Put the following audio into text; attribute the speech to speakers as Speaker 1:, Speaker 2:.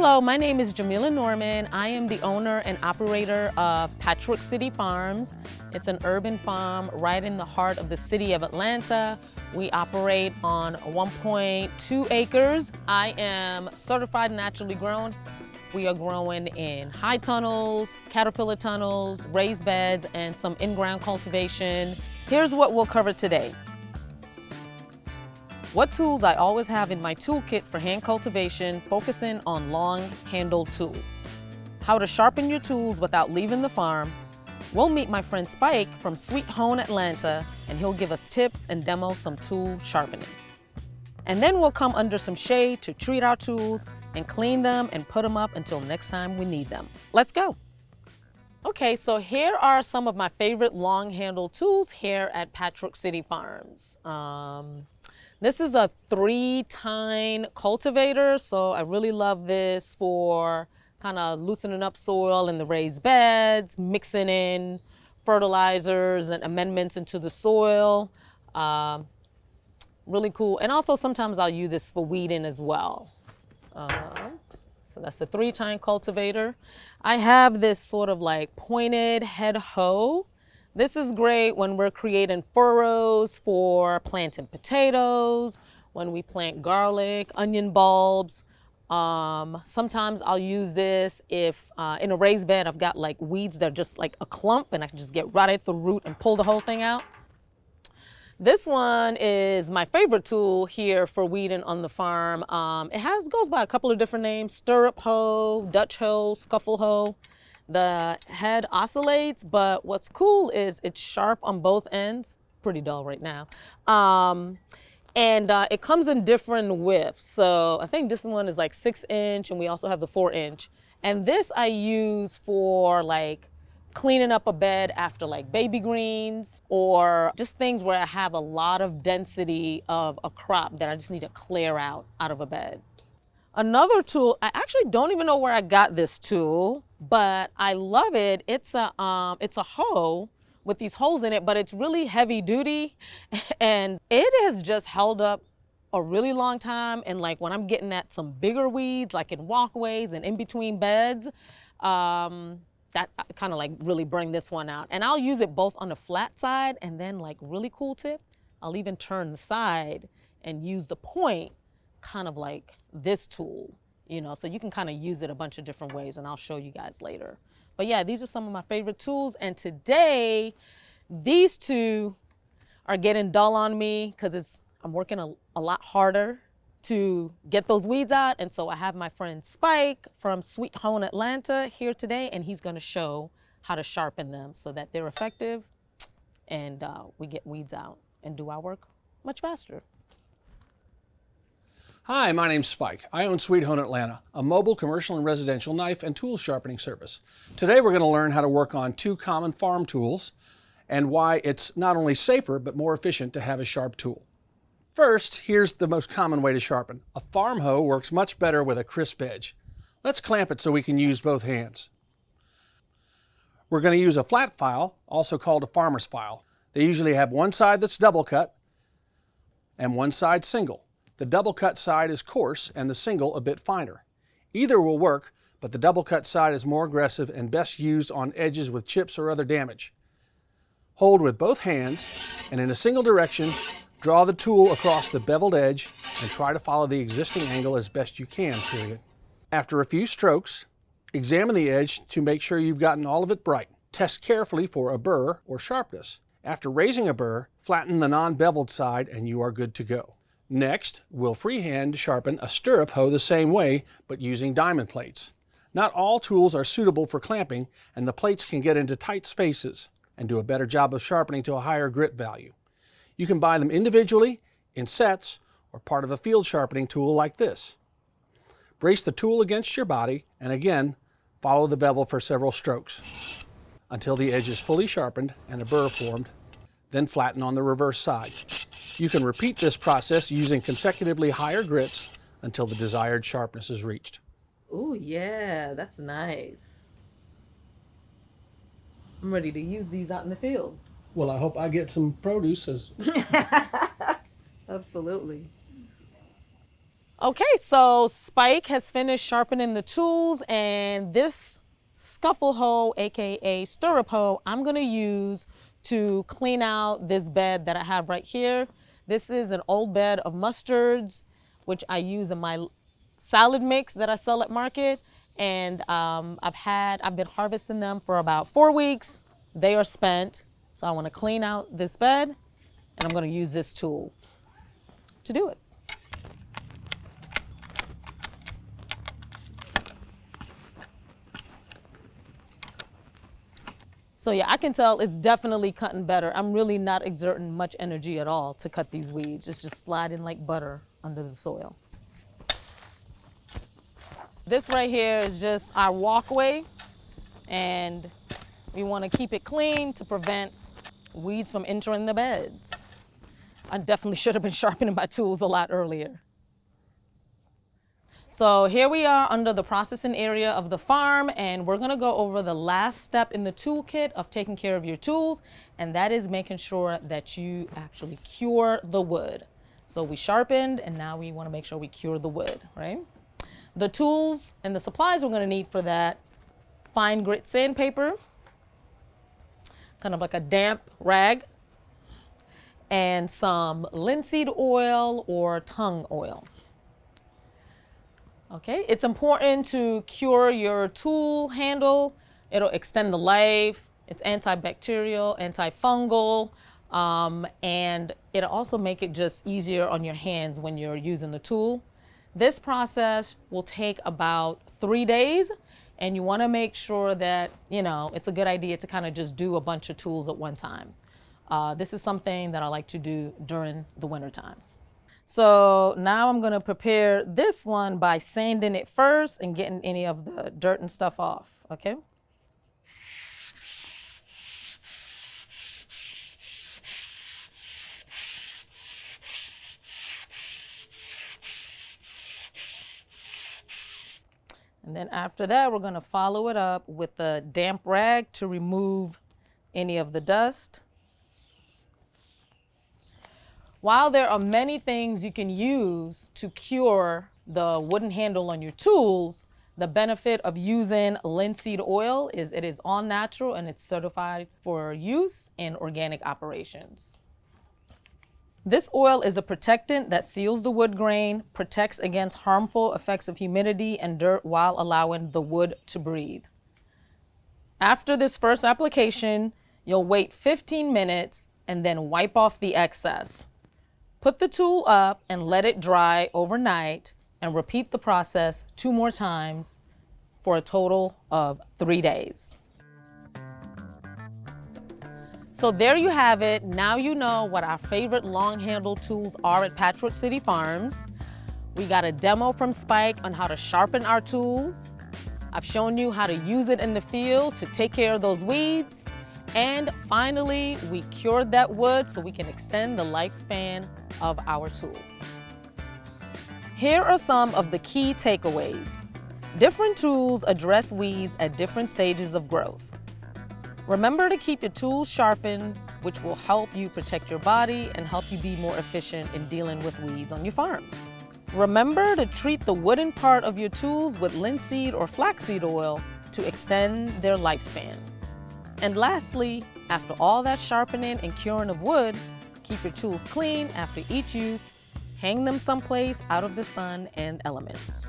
Speaker 1: Hello, my name is Jamila Norman. I am the owner and operator of Patchwork City Farms. It's an urban farm right in the heart of the city of Atlanta. We operate on 1.2 acres. I am certified naturally grown. We are growing in high tunnels, caterpillar tunnels, raised beds, and some in-ground cultivation. Here's what we'll cover today. What tools I always have in my toolkit for hand cultivation, focusing on long-handled tools. How to sharpen your tools without leaving the farm. We'll meet my friend Spike from Sweet Home, Atlanta, and he'll give us tips and demo some tool sharpening. And then we'll come under some shade to treat our tools and clean them and put them up until next time we need them. Let's go. Okay, so here are some of my favorite long-handled tools here at Patchwork City Farms. This is a 3-tine cultivator, so I really love this for kind of loosening up soil in the raised beds, mixing in fertilizers and amendments into the soil. Really cool. And also sometimes I'll use this for weeding as well. So that's a 3-tine cultivator. I have this sort of like pointed head hoe. This is great when we're creating furrows for planting potatoes, when we plant garlic, onion bulbs. Sometimes I'll use this if in a raised bed I've got like weeds that are just like a clump and I can just get right at the root and pull the whole thing out. This one is my favorite tool here for weeding on the farm. It goes by a couple of different names: stirrup hoe, Dutch hoe, scuffle hoe. The head oscillates, but what's cool is it's sharp on both ends. Pretty dull right now. It comes in different widths. So I think this one is like 6-inch, and we also have the 4-inch. And this I use for like cleaning up a bed after like baby greens, or just things where I have a lot of density of a crop that I just need to clear out of a bed. Another tool, I actually don't even know where I got this tool, but I love it. It's a hoe with these holes in it, but it's really heavy duty, and it has just held up a really long time. And like when I'm getting at some bigger weeds, like in walkways and in between beds, that kind of like really bring this one out. And I'll use it both on the flat side, and then like really cool tip, I'll even turn the side and use the point kind of like this tool, so you can kind of use it a bunch of different ways, and I'll show you guys later. But yeah, these are some of my favorite tools, and today these two are getting dull on me because I'm working a lot harder to get those weeds out. And so I have my friend Spike from Sweet Home, Atlanta here today, and he's going to show how to sharpen them so that they're effective and we get weeds out and do our work much faster.
Speaker 2: Hi, my name's Spike. I own Sweet Home Atlanta, a mobile commercial and residential knife and tool sharpening service. Today we're going to learn how to work on 2 common farm tools and why it's not only safer but more efficient to have a sharp tool. First, here's the most common way to sharpen. A farm hoe works much better with a crisp edge. Let's clamp it so we can use both hands. We're going to use a flat file, also called a farmer's file. They usually have one side that's double cut and one side single. The double cut side is coarse and the single a bit finer. Either will work, but the double cut side is more aggressive and best used on edges with chips or other damage. Hold with both hands and in a single direction, draw the tool across the beveled edge and try to follow the existing angle as best you can, period. After a few strokes, examine the edge to make sure you've gotten all of it bright. Test carefully for a burr or sharpness. After raising a burr, flatten the non-beveled side and you are good to go. Next, we'll freehand sharpen a stirrup hoe the same way, but using diamond plates. Not all tools are suitable for clamping, and the plates can get into tight spaces and do a better job of sharpening to a higher grit value. You can buy them individually, in sets, or part of a field sharpening tool like this. Brace the tool against your body, and again, follow the bevel for several strokes until the edge is fully sharpened and a burr formed, then flatten on the reverse side. You can repeat this process using consecutively higher grits until the desired sharpness is reached.
Speaker 1: Ooh, yeah, that's nice. I'm ready to use these out in the field.
Speaker 2: Well, I hope I get some produce.
Speaker 1: Absolutely. Okay, so Spike has finished sharpening the tools, and this scuffle hoe, aka stirrup hoe, I'm gonna use to clean out this bed that I have right here. This is an old bed of mustards, which I use in my salad mix that I sell at market. And I've been harvesting them for about 4 weeks. They are spent. So I want to clean out this bed, and I'm going to use this tool to do it. So yeah, I can tell it's definitely cutting better. I'm really not exerting much energy at all to cut these weeds. It's just sliding like butter under the soil. This right here is just our walkway, and we want to keep it clean to prevent weeds from entering the beds. I definitely should have been sharpening my tools a lot earlier. So here we are under the processing area of the farm, and we're gonna go over the last step in the toolkit of taking care of your tools, and that is making sure that you actually cure the wood. So we sharpened, and now we wanna make sure we cure the wood, right? The tools and the supplies we're gonna need for that: fine grit sandpaper, kind of like a damp rag, and some linseed oil or tung oil. Okay, it's important to cure your tool handle. It'll extend the life. It's antibacterial, antifungal, and it'll also make it just easier on your hands when you're using the tool. This process will take about 3 days, and you want to make sure that, it's a good idea to kind of just do a bunch of tools at one time. This is something that I like to do during the winter time. So now I'm going to prepare this one by sanding it first and getting any of the dirt and stuff off, okay? And then after that, we're going to follow it up with a damp rag to remove any of the dust. While there are many things you can use to cure the wooden handle on your tools, the benefit of using linseed oil is it is all natural and it's certified for use in organic operations. This oil is a protectant that seals the wood grain, protects against harmful effects of humidity and dirt while allowing the wood to breathe. After this first application, you'll wait 15 minutes and then wipe off the excess. Put the tool up and let it dry overnight, and repeat the process 2 more times for a total of 3 days. So there you have it. Now you know what our favorite long handle tools are at Patchwork City Farms. We got a demo from Spike on how to sharpen our tools. I've shown you how to use it in the field to take care of those weeds. And finally, we cured that wood so we can extend the lifespan of our tools. Here are some of the key takeaways. Different tools address weeds at different stages of growth. Remember to keep your tools sharpened, which will help you protect your body and help you be more efficient in dealing with weeds on your farm. Remember to treat the wooden part of your tools with linseed or flaxseed oil to extend their lifespan. And lastly, after all that sharpening and curing of wood, keep your tools clean after each use. Hang them someplace out of the sun and elements.